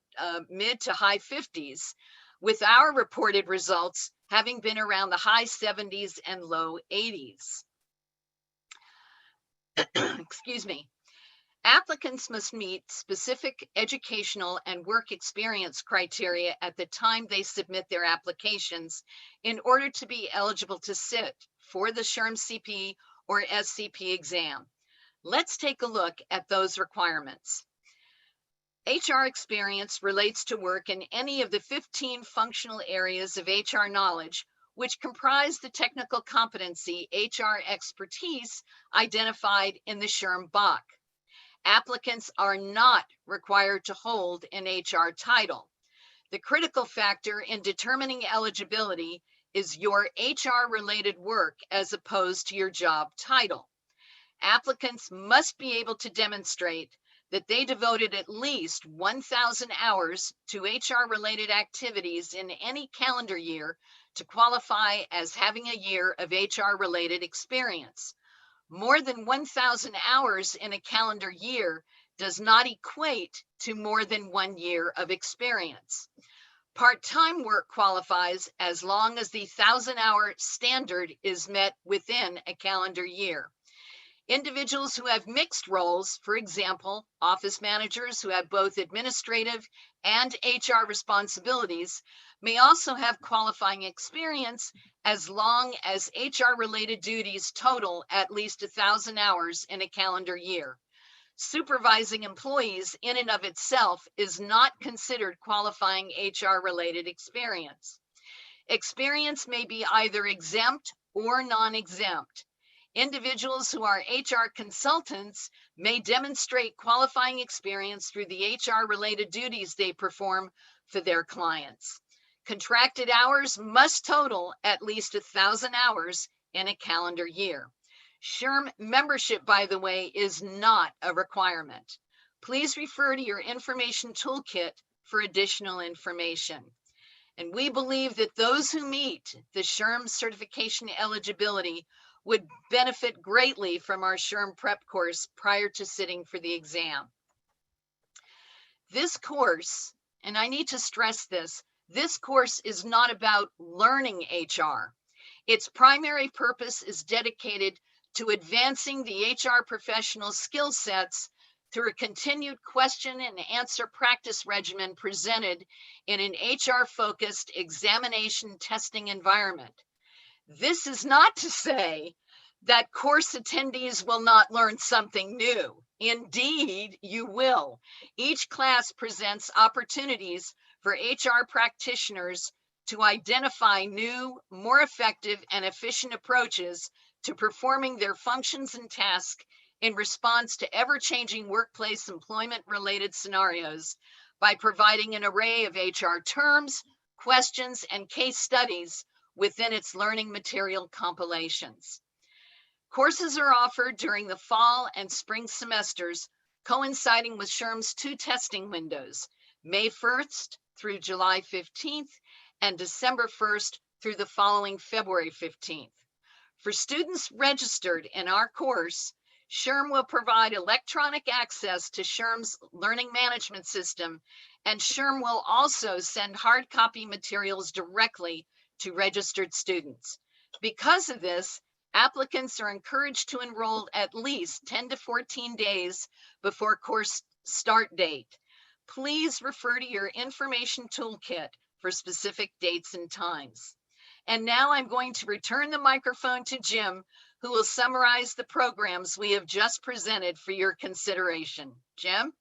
mid to high 50s, with our reported results having been around the high 70s and low 80s. Excuse me. Applicants must meet specific educational and work experience criteria at the time they submit their applications in order to be eligible to sit for the SHRM CP or SCP exam. Let's take a look at those requirements. HR experience relates to work in any of the 15 functional areas of HR knowledge, which comprise the technical competency HR expertise identified in the SHRM BOK. Applicants are not required to hold an HR title. The critical factor in determining eligibility is your HR-related work as opposed to your job title. Applicants must be able to demonstrate that they devoted at least 1,000 hours to HR-related activities in any calendar year to qualify as having a year of HR-related experience. More than 1,000 hours in a calendar year does not equate to more than 1 year of experience. Part-time work qualifies as long as the 1,000-hour standard is met within a calendar year. Individuals who have mixed roles, for example, office managers who have both administrative and HR responsibilities, may also have qualifying experience as long as HR-related duties total at least 1,000 hours in a calendar year. Supervising employees in and of itself is not considered qualifying HR-related experience. Experience may be either exempt or non-exempt. Individuals who are HR consultants may demonstrate qualifying experience through the HR-related duties they perform for their clients. Contracted hours must total at least 1,000 hours in a calendar year. SHRM membership, by the way, is not a requirement. Please refer to your information toolkit for additional information. And we believe that those who meet the SHRM certification eligibility would benefit greatly from our SHRM prep course prior to sitting for the exam. This course, and I need to stress this course is not about learning HR. Its primary purpose is dedicated to advancing the HR professional skill sets through a continued question and answer practice regimen presented in an HR-focused examination testing environment. This is not to say that course attendees will not learn something new. Indeed, you will. Each class presents opportunities for HR practitioners to identify new, more effective and efficient approaches to performing their functions and tasks in response to ever-changing workplace employment-related scenarios by providing an array of HR terms, questions, and case studies within its learning material compilations. Courses are offered during the fall and spring semesters, coinciding with SHRM's 2 testing windows, May 1st through July 15th, and December 1st through the following February 15th. For students registered in our course, SHRM will provide electronic access to SHRM's learning management system, and SHRM will also send hard copy materials directly to registered students. Because of this, applicants are encouraged to enroll at least 10 to 14 days before course start date. Please refer to your information toolkit for specific dates and times. And now I'm going to return the microphone to Jim, who will summarize the programs we have just presented for your consideration. Jim?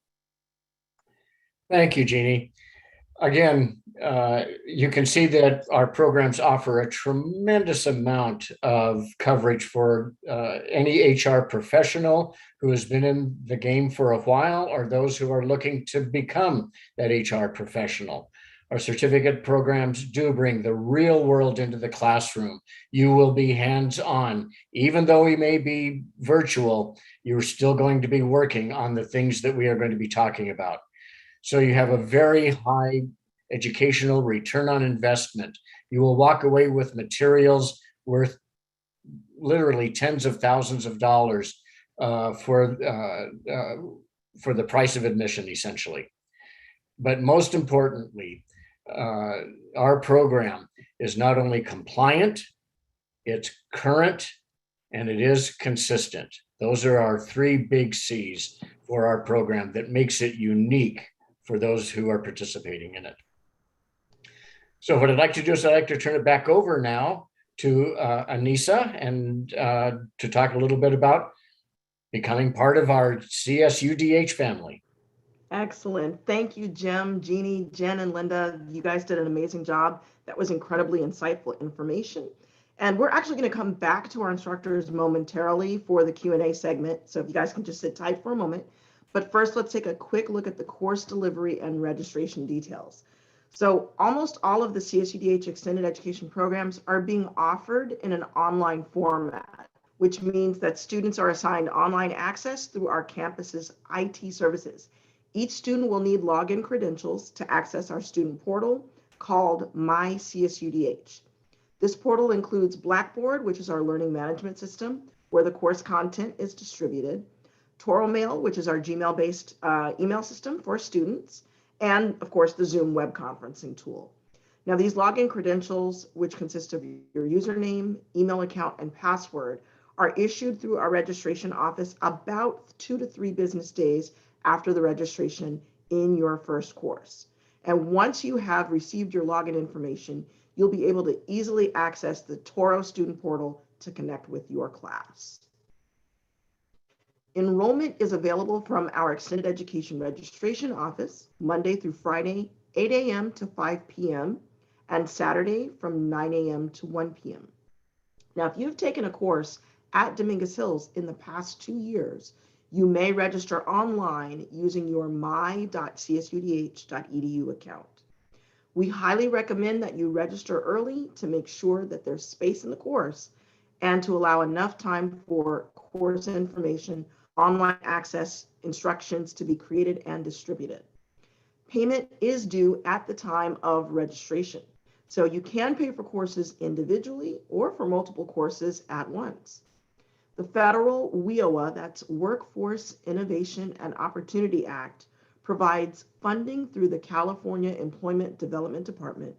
Thank you, Jeanie. Again, you can see that our programs offer a tremendous amount of coverage for any HR professional who has been in the game for a while, or those who are looking to become that HR professional. Our certificate programs do bring the real world into the classroom. You will be hands-on. Even though we may be virtual, you're still going to be working on the things that we are going to be talking about. So you have a very high educational return on investment. You will walk away with materials worth literally tens of thousands of dollars for the price of admission, essentially. But most importantly, our program is not only compliant, it's current, and it is consistent. Those are our three big C's for our program that makes it unique for those who are participating in it. So what I'd like to do is I'd like to turn it back over now to Anissa and to talk a little bit about becoming part of our CSUDH family. Excellent. Thank you, Jim, Jeanie, Jen, and Linda. You guys did an amazing job. That was incredibly insightful information. And we're actually going to come back to our instructors momentarily for the Q&A segment. So if you guys can just sit tight for a moment. But first, let's take a quick look at the course delivery and registration details. So almost all of the CSUDH extended education programs are being offered in an online format, which means that students are assigned online access through our campus's IT services. Each student will need login credentials to access our student portal called My CSUDH. This portal includes Blackboard, which is our learning management system, where the course content is distributed, Toro Mail, which is our Gmail-based email system for students, and of course, the Zoom web conferencing tool. Now, these login credentials, which consist of your username, email account, and password, are issued through our registration office about 2 to 3 business days after the registration in your first course. And once you have received your login information, you'll be able to easily access the Toro student portal to connect with your class. Enrollment is available from our extended education registration office Monday through Friday, 8 a.m. to 5 p.m. and Saturday from 9 a.m. to 1 p.m. Now, if you've taken a course at Dominguez Hills in the past 2 years, you may register online using your my.csudh.edu account. We highly recommend that you register early to make sure that there's space in the course and to allow enough time for course information, online access, instructions to be created and distributed. Payment is due at the time of registration. So you can pay for courses individually or for multiple courses at once. The federal WIOA, that's Workforce Innovation and Opportunity Act, provides funding through the California Employment Development Department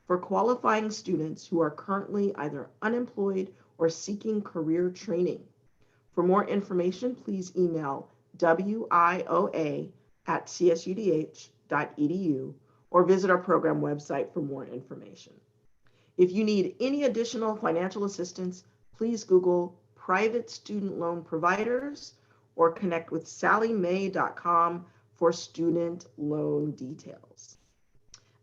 for qualifying students who are currently either unemployed or seeking career training. For more information, please email wioa@csudh.edu or visit our program website for more information. If you need any additional financial assistance, please Google private student loan providers or connect with sallymay.com for student loan details.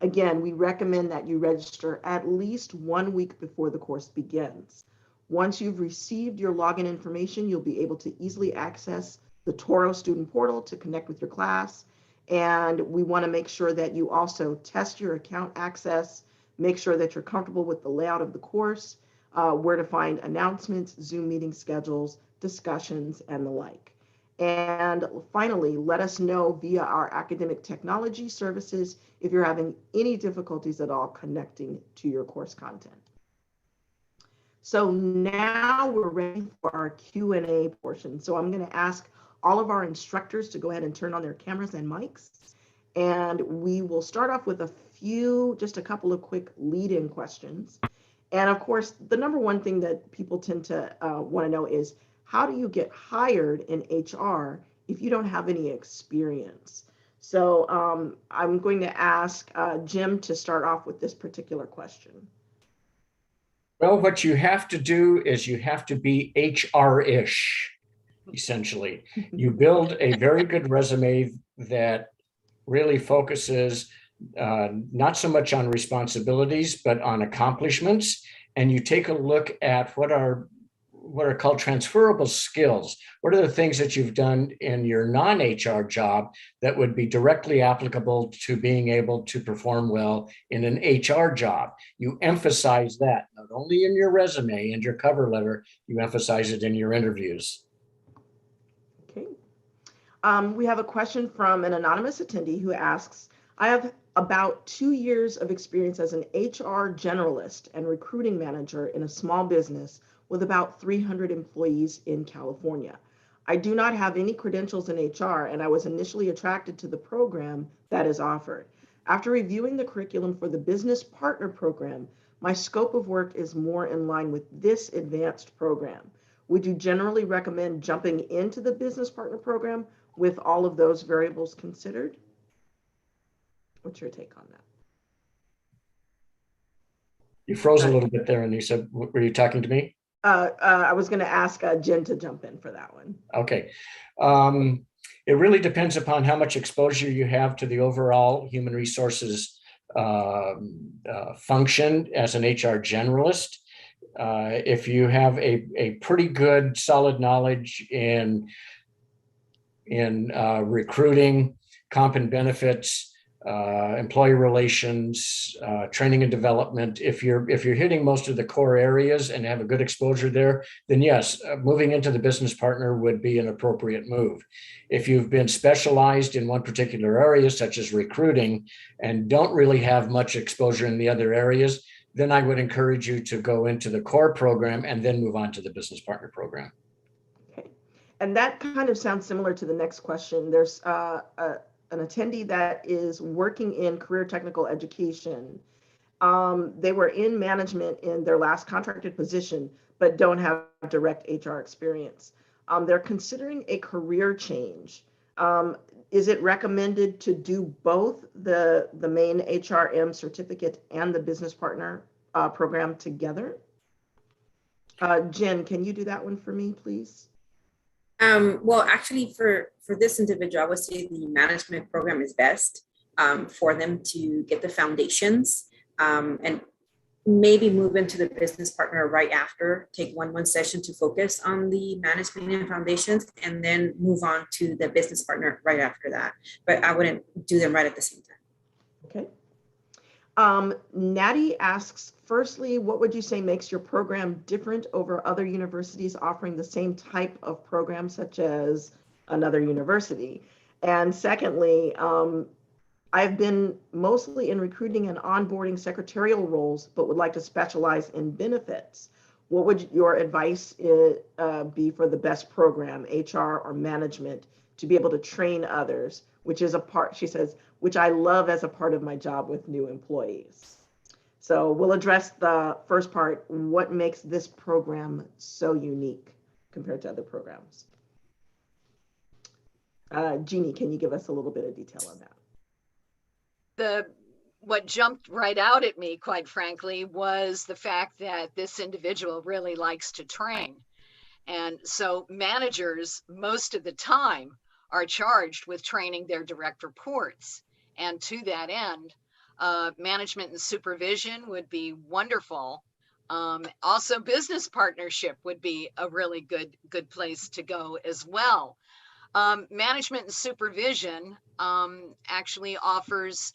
Again, we recommend that you register at least 1 week before the course begins. Once you've received your login information, you'll be able to easily access the Toro student portal to connect with your class. And we want to make sure that you also test your account access, make sure that you're comfortable with the layout of the course, where to find announcements, Zoom meeting schedules, discussions, and the like. And finally, let us know via our academic technology services if you're having any difficulties at all connecting to your course content. So now we're ready for our Q&A portion. So I'm going to ask all of our instructors to go ahead and turn on their cameras and mics. And we will start off with just a couple of quick lead-in questions. And of course, the number one thing that people tend to want to know is, how do you get hired in HR if you don't have any experience? So I'm going to ask Jim to start off with this particular question. Well, what you have to do is you have to be HR-ish, essentially. You build a very good resume that really focuses not so much on responsibilities, but on accomplishments. And you take a look at what our what are called transferable skills. What are the things that you've done in your non-HR job that would be directly applicable to being able to perform well in an HR job? You emphasize that not only in your resume and your cover letter, you emphasize it in your interviews. Okay. We have a question from an anonymous attendee who asks, I have about 2 years of experience as an HR generalist and recruiting manager in a small business with about 300 employees in California. I do not have any credentials in HR, and I was initially attracted to the program that is offered. After reviewing the curriculum for the business partner program, my scope of work is more in line with this advanced program. Would you generally recommend jumping into the business partner program with all of those variables considered? What's your take on that? You froze a little bit there, Anissa. Were you talking to me? I was going to ask Jen to jump in for that one. Okay. It really depends upon how much exposure you have to the overall human resources function as an HR generalist. If you have a pretty good, solid knowledge in recruiting, comp and benefits, employee relations, training and development. If you're hitting most of the core areas and have a good exposure there, then yes, moving into the business partner would be an appropriate move. If you've been specialized in one particular area, such as recruiting, and don't really have much exposure in the other areas, then I would encourage you to go into the core program and then move on to the business partner program. Okay. And that kind of sounds similar to the next question. There's an attendee that is working in career technical education. They were in management in their last contracted position, but don't have direct HR experience. They're considering a career change. Is it recommended to do both the main HRM certificate and the business partner program together? Jen, can you do that one for me, please? Well, actually, for this individual, I would say the management program is best for them to get the foundations and maybe move into the business partner right after, take one session to focus on the management and foundations, and then move on to the business partner right after that. But I wouldn't do them right at the same time. Okay. Natty asks, firstly, what would you say makes your program different over other universities offering the same type of program, such as another university? And secondly, I've been mostly in recruiting and onboarding secretarial roles, but would like to specialize in benefits. What would your advice be for the best program, HR or management, to be able to train others, which is a part, she says, which I love as a part of my job with new employees. So we'll address the first part, what makes this program so unique compared to other programs? Jeanie, can you give us a little bit of detail on that? What jumped right out at me, quite frankly, was the fact that this individual really likes to train. And so managers, most of the time, are charged with training their direct reports. And to that end, management and supervision would be wonderful. Also, business partnership would be a really good place to go as well. Management and supervision actually offers,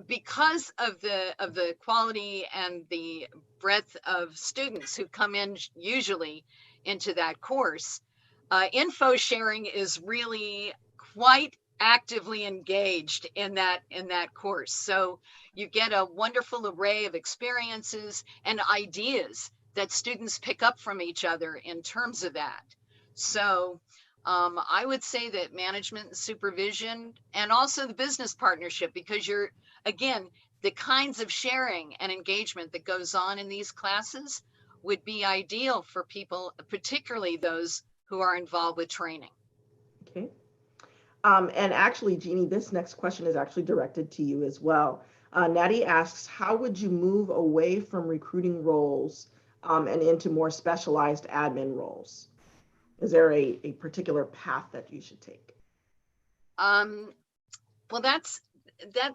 because of the quality and the breadth of students who come in usually into that course, info sharing is really quite actively engaged in that course. So you get a wonderful array of experiences and ideas that students pick up from each other in terms of that. So I would say that management and supervision, and also the business partnership, because you're, again, the kinds of sharing and engagement that goes on in these classes would be ideal for people, particularly those who are involved with training. Okay. And actually, Jeanie, this next question is actually directed to you as well. Natty asks, how would you move away from recruiting roles and into more specialized admin roles? Is there a particular path that you should take? Well, that's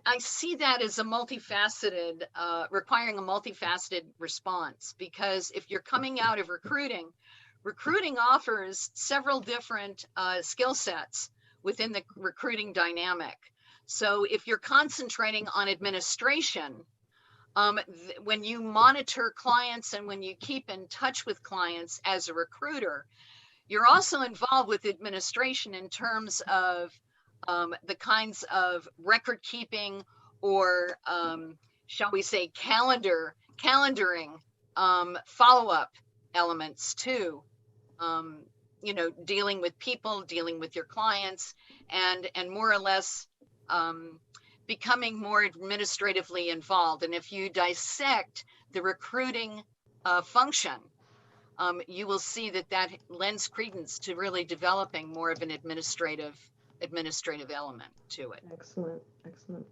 I see that as a multifaceted, requiring a multifaceted response, because if you're coming out of recruiting, recruiting offers several different skill sets within the recruiting dynamic. So if you're concentrating on administration, when you monitor clients and when you keep in touch with clients as a recruiter, you're also involved with administration in terms of the kinds of record keeping, or shall we say calendaring, follow-up elements too. You know, dealing with people, dealing with your clients, and more or less becoming more administratively involved. And if you dissect the recruiting function, you will see that that lends credence to really developing more of an administrative element to it. Excellent, excellent.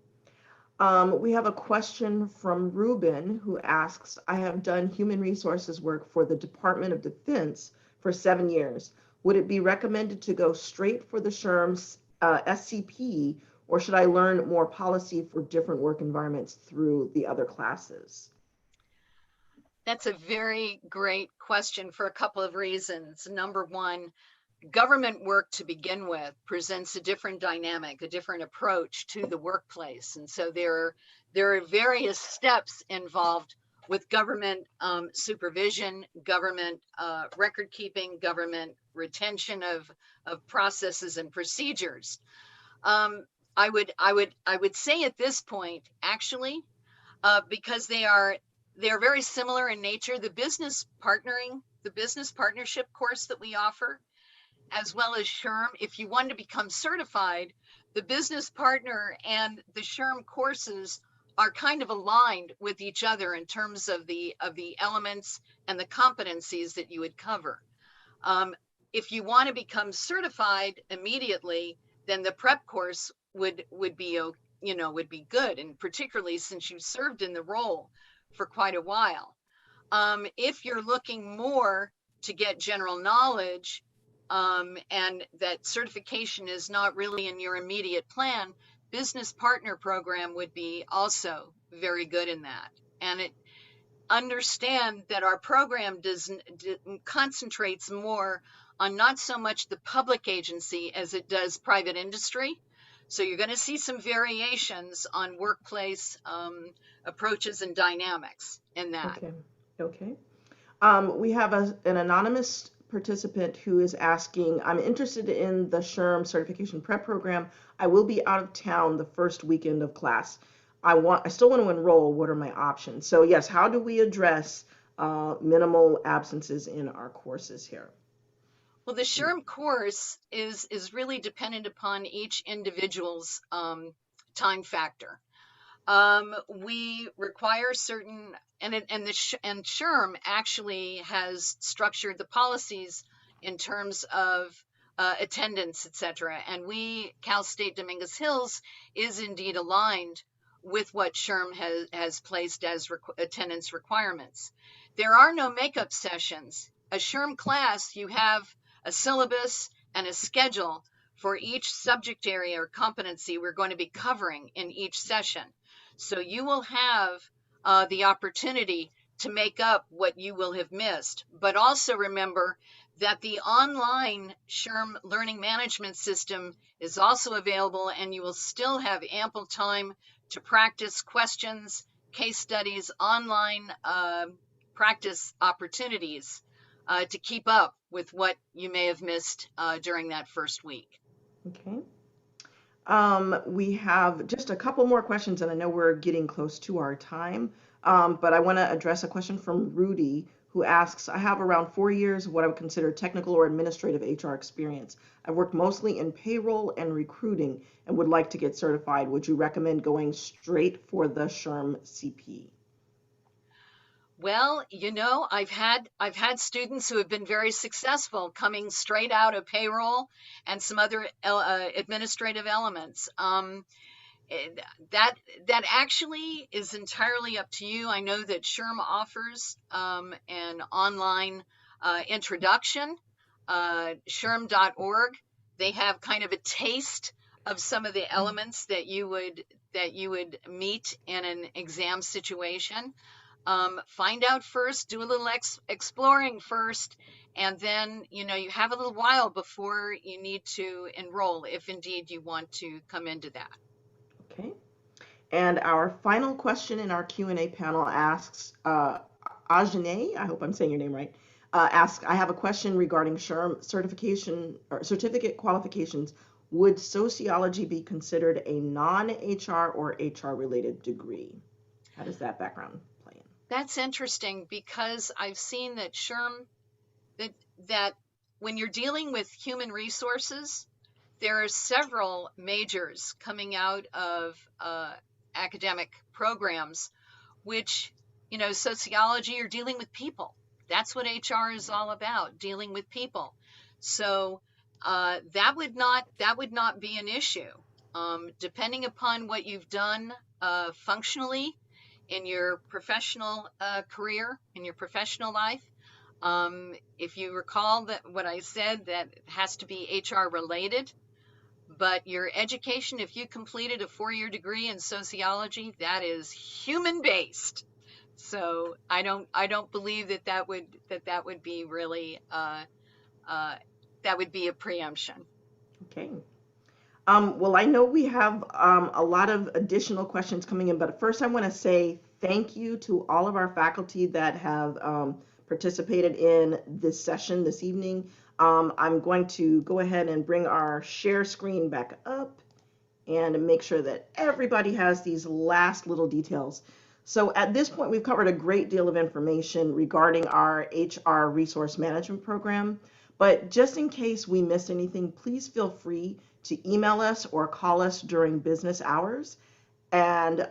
We have a question from Ruben, who asks, I have done human resources work for the Department of Defense for 7 years. Would it be recommended to go straight for the SHRM's SCP, or should I learn more policy for different work environments through the other classes? That's a very great question for a couple of reasons. Number one, government work to begin with presents a different dynamic, a different approach to the workplace. And so there are various steps involved with government supervision, government record keeping, government retention of processes and procedures. I would say at this point, actually, because they are very similar in nature, the business partnership course that we offer, as well as SHRM, if you want to become certified, the business partner and the SHRM courses are kind of aligned with each other in terms of the elements and the competencies that you would cover. If you want to become certified immediately, then the prep course would be good, and particularly since you served in the role for quite a while. If you're looking more to get general knowledge, and that certification is not really in your immediate plan, business partner program would be also very good in that. And understand that our program concentrates more on not so much the public agency as it does private industry. So you're going to see some variations on workplace approaches and dynamics in that. Okay. We have an anonymous participant who is asking, I'm interested in the SHRM certification prep program. I will be out of town the first weekend of class. I still want to enroll. What are my options? So yes, how do we address minimal absences in our courses here? Well, the SHRM course is really dependent upon each individual's time factor. We require certain, and SHRM actually has structured the policies in terms of attendance, etc. And Cal State Dominguez Hills is indeed aligned with what SHRM has placed as attendance requirements. There are no makeup sessions. A SHRM class, you have a syllabus and a schedule for each subject area or competency we're going to be covering in each session. So you will have the opportunity to make up what you will have missed. But also remember that the online SHRM learning management system is also available, and you will still have ample time to practice questions, case studies, online practice opportunities to keep up with what you may have missed during that first week. Okay. We have just a couple more questions, and I know we're getting close to our time, but I want to address a question from Rudy, who asks, I have around 4 years of what I would consider technical or administrative HR experience. I've worked mostly in payroll and recruiting and would like to get certified. Would you recommend going straight for the SHRM CP? Well, you know, I've had students who have been very successful coming straight out of payroll and some other administrative elements. That actually is entirely up to you. I know that SHRM offers an online introduction, shrm.org. They have kind of a taste of some of the elements that you would meet in an exam situation. Find out first, do a little exploring first, and then, you know, you have a little while before you need to enroll if indeed you want to come into that. Okay. And our final question in our Q&A panel asks, Ajane, I hope I'm saying your name right, asks, I have a question regarding SHRM certification or certificate qualifications. Would sociology be considered a non-HR or HR related degree? How does that background play in? That's interesting because I've seen that SHRM, that when you're dealing with human resources, there are several majors coming out of academic programs, which, you know, sociology, you're dealing with people. That's what HR is all about, dealing with people. So that would not be an issue. Depending upon what you've done functionally in your professional career, in your professional life. If you recall that what I said, that has to be HR related, but your education, if you completed a 4-year degree in sociology, that is human based. So I don't believe that would be really that would be a preemption. Okay. Well, I know we have a lot of additional questions coming in, but first I want to say thank you to all of our faculty that have participated in this session this evening. I'm going to go ahead and bring our share screen back up and make sure that everybody has these last little details. So at this point, we've covered a great deal of information regarding our HR resource management program. But just in case we missed anything, please feel free to email us or call us during business hours. And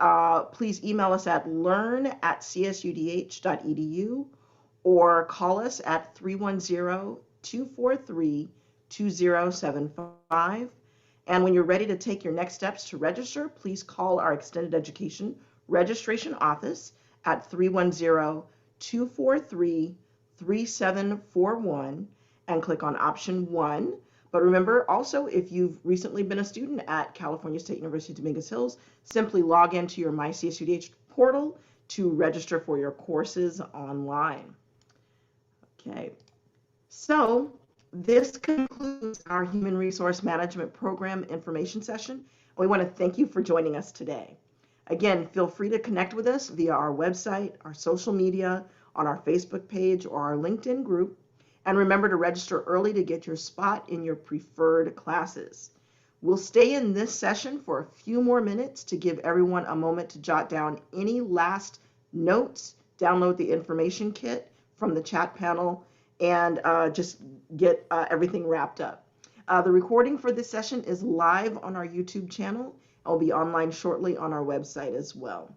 please email us at learn@csudh.edu or call us at 310-243-2075. And when you're ready to take your next steps to register, please call our Extended Education Registration Office at 310-243-3741 and click on option 1. But remember also, if you've recently been a student at California State University Dominguez Hills, simply log into your My CSUDH portal to register for your courses online. Okay, so this concludes our Human Resource Management Program information session. We want to thank you for joining us today. Again, feel free to connect with us via our website, our social media, on our Facebook page, or our LinkedIn group. And remember to register early to get your spot in your preferred classes. We'll stay in this session for a few more minutes to give everyone a moment to jot down any last notes, download the information kit from the chat panel, and just get everything wrapped up. The recording for this session is live on our YouTube channel. It will be online shortly on our website as well.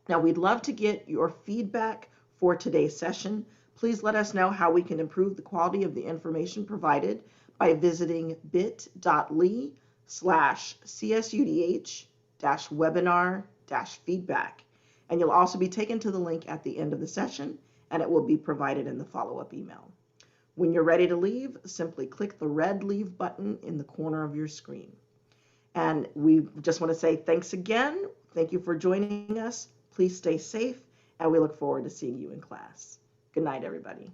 Now, we'd love to get your feedback for today's session. Please let us know how we can improve the quality of the information provided by visiting bit.ly/CSUDH-webinar-feedback. And you'll also be taken to the link at the end of the session, and it will be provided in the follow-up email. When you're ready to leave, simply click the red leave button in the corner of your screen. And we just want to say thanks again. Thank you for joining us. Please stay safe, and we look forward to seeing you in class. Good night, everybody.